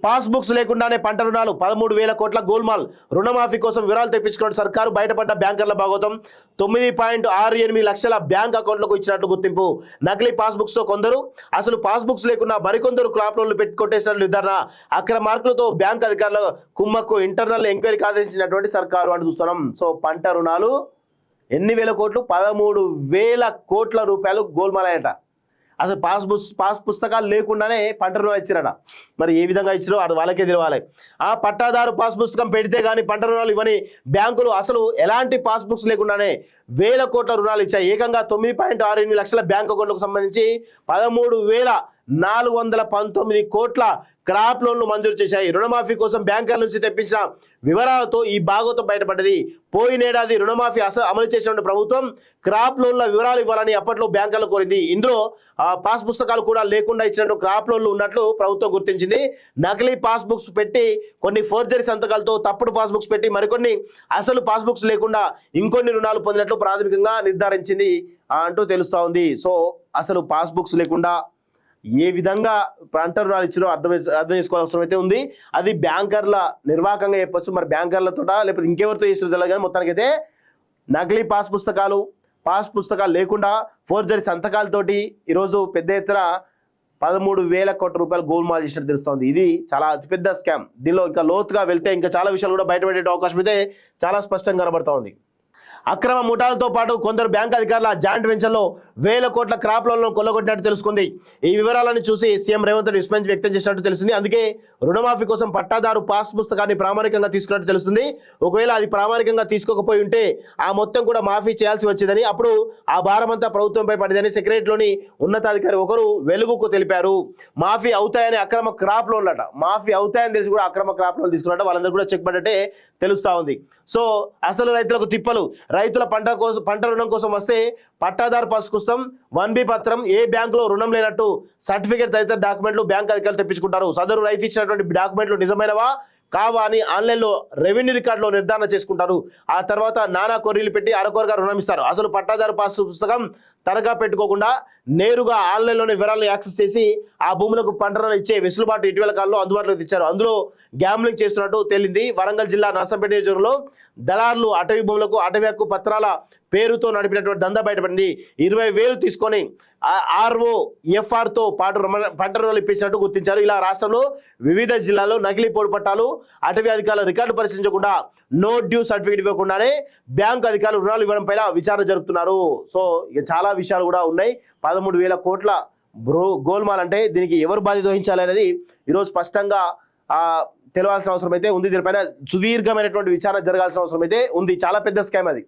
Pass books లేకుండానే పంట రుణాలు 13,000 కోట్ల గోల్మాల్. రుణమాఫీ కోసం వివరాలు తెప్పించుకున్న సర్కారు, బయటపడ్డ బ్యాంకర్ల భాగోతం. 9.68 లక్షల బ్యాంక్ అకౌంట్లకు ఇచ్చినట్లు గుర్తింపు. నకిలీ పాస్ బుక్స్ తో కొందరు, అసలు పాస్ బుక్స్ లేకుండా మరికొందరు క్రాప్ లోన్లు కొట్టేసినట్లు నిర్ధారణ. అక్రమ మార్కులతో బ్యాంక్ అధికారుల కుమ్మక్కు, ఇంటర్నల్ ఎంక్వైరీకి ఆదేశించినటువంటి సర్కారు అని చూస్తున్నాం. సో పంట రుణాలు ఎన్ని వేల కోట్లు? 13,000 కోట్ల రూపాయలు గోల్మాలయ్యట. అసలు పాస్ పుస్తకాలు లేకుండానే పంట రుణాలు ఇచ్చారట. మరి ఏ విధంగా ఇచ్చారో అది వాళ్ళకే తెలియాలి. ఆ పట్టాదారు పాస్ పుస్తకం పెడితే కానీ పంట రుణాలు ఇవ్వని బ్యాంకులు అసలు ఎలాంటి పాస్ బుక్స్ లేకుండానే 1,000 కోట్ల రుణాలు ఇచ్చాయి. ఏకంగా 9.68 లక్షల బ్యాంక్ అకౌంట్లకు సంబంధించి 13,419 కోట్ల క్రాప్ లోన్లు మంజూరు చేశాయి. రుణమాఫీ కోసం బ్యాంకర్ల నుంచి తెప్పించిన వివరాలతో ఈ భాగోతం బయటపడ్డది. పోయినేడాది రుణమాఫీ అమలు చేసిన ప్రభుత్వం క్రాప్ లోన్ల వివరాలు ఇవ్వాలని అప్పట్లో బ్యాంకర్లు కోరింది. ఇందులో పాస్ పుస్తకాలు కూడా లేకుండా ఇచ్చినట్టు క్రాప్ లోన్లు ఉన్నట్లు ప్రభుత్వం గుర్తించింది. నకిలీ పాస్ బుక్స్ పెట్టి, కొన్ని ఫోర్జరీ సంతకాలతో తప్పుడు పాస్ బుక్స్ పెట్టి, మరికొన్ని అసలు పాస్ బుక్స్ లేకుండా ఇంకొన్ని రుణాలు పొందినట్లు ప్రాథమికంగా నిర్ధారించింది అంటూ తెలుస్తా ఉంది. సో అసలు పాస్ బుక్స్ లేకుండా ఏ విధంగా పంట రుణాలు ఇచ్చినో అర్థం చేసుకోవాల్సిన అయితే ఉంది. అది బ్యాంకర్ల నిర్వాహకంగా చెప్పొచ్చు. మరి బ్యాంకర్లతో లేకపోతే ఇంకెవరితో చేసిన తెలియదు కానీ మొత్తానికైతే నకిలీ పాస్ పుస్తకాలు లేకుండా ఫోర్జరీ సంతకాలతోటి ఈరోజు పెద్ద ఎత్తున 13,000 కోట్ల రూపాయలు గోల్మాల్ చేసినట్టు తెలుస్తోంది. ఇది చాలా అతిపెద్ద స్కామ్. దీనిలో ఇంకా లోతుగా వెళ్తే ఇంకా చాలా విషయాలు కూడా బయటపడే అవకాశం అయితే చాలా స్పష్టంగా కనబడతా ఉంది. అక్రమ ముఠాలతో పాటు కొందరు బ్యాంక్ అధికారుల జాయింట్ వెంచర్లో 1,000 కోట్ల క్రాప్ లోన్లను కొల్లగొట్టినట్టు తెలుసుకుంది. ఈ వివరాలను చూసి సీఎం రేవంత్ రెడ్డి విస్మయం వ్యక్తం చేసినట్టు తెలిసింది. అందుకే రుణమాఫీ కోసం పట్టాదారు పాస్ పుస్తకాన్ని ప్రామాణికంగా తీసుకున్నట్టు తెలుస్తుంది. ఒకవేళ అది ప్రామాణికంగా తీసుకోకపోయి ఉంటే ఆ మొత్తం కూడా మాఫీ చేయాల్సి వచ్చేదని, అప్పుడు ఆ భారమంతా ప్రభుత్వంపై పడిందని సెక్రటరీలోని ఉన్నతాధికారి ఒకరు వెలుగుకు తెలిపారు. మాఫీ అవుతాయని అక్రమ క్రాప్ లోన్లట, మాఫీ అవుతాయని తెలిసి కూడా అక్రమ క్రాప్ లోన్లు తీసుకున్నట్టు వాళ్ళందరూ కూడా చెక్ పడ్డట్టే తెలుస్తా ఉంది. సో అసలు రైతులకు తిప్పలు. రైతుల పంట రుణం కోసం వస్తే పట్టాదారు పాస్ కోసం 1B పత్రం, ఏ బ్యాంకులో రుణం లేనట్టు సర్టిఫికేట్ తదితర డాక్యుమెంట్లు బ్యాంక్ అధికారులు తెప్పించుకుంటారు. సదరు రైతు ఇచ్చినటువంటి డాక్యుమెంట్లు నిజమైనవా కావా అని ఆన్లైన్లో రెవెన్యూ రికార్డులో నిర్ధారణ చేసుకుంటారు. ఆ తర్వాత నానా కొర్రీలు పెట్టి అరకొరగా రుణం ఇస్తారు. అసలు పట్టాదారు పాస్ పుస్తకం తనఖా పెట్టుకోకుండా నేరుగా ఆన్లైన్లోనే వివరాలను యాక్సెస్ చేసి ఆ భూములకు పంట రుణం ఇచ్చే వెసులుబాటు ఇటీవల కాలంలో అందుబాటులోకి తెచ్చారు. అందులో గ్యాంబ్లింగ్ చేస్తున్నట్టు తేలింది. వరంగల్ జిల్లా నర్సంపేట నియోజకవర్గంలో దళారులు అటవీ భూములకు అటవీ హక్కు పత్రాల పేరుతో నడిపినటువంటి దందా బయటపడింది. 20,000 తీసుకొని ఆర్ఓ ఎఫ్ఆర్తో పాటు పంట రుణాలు ఇప్పించినట్టు గుర్తించారు. ఇలా రాష్ట్రంలో వివిధ జిల్లాల్లో నకిలీ పొడి పట్టాలు, అటవీ అధికారుల రికార్డు పరిశీలించకుండా, నో డ్యూ సర్టిఫికేట్ ఇవ్వకుండానే బ్యాంకు అధికారులు రుణాలు ఇవ్వడం పైన విచారణ జరుపుతున్నారు. సో ఇక చాలా విషయాలు కూడా ఉన్నాయి. 13,000 కోట్ల గోల్మాల్ అంటే దీనికి ఎవరు బాధ్యత వహించాలి అనేది ఈరోజు స్పష్టంగా తెలవాల్సిన అవసరం అయితే ఉంది. దీనిపైన సుదీర్ఘమైనటువంటి విచారణ జరగాల్సిన అవసరం అయితే ఉంది. చాలా పెద్ద స్కామ్ అది.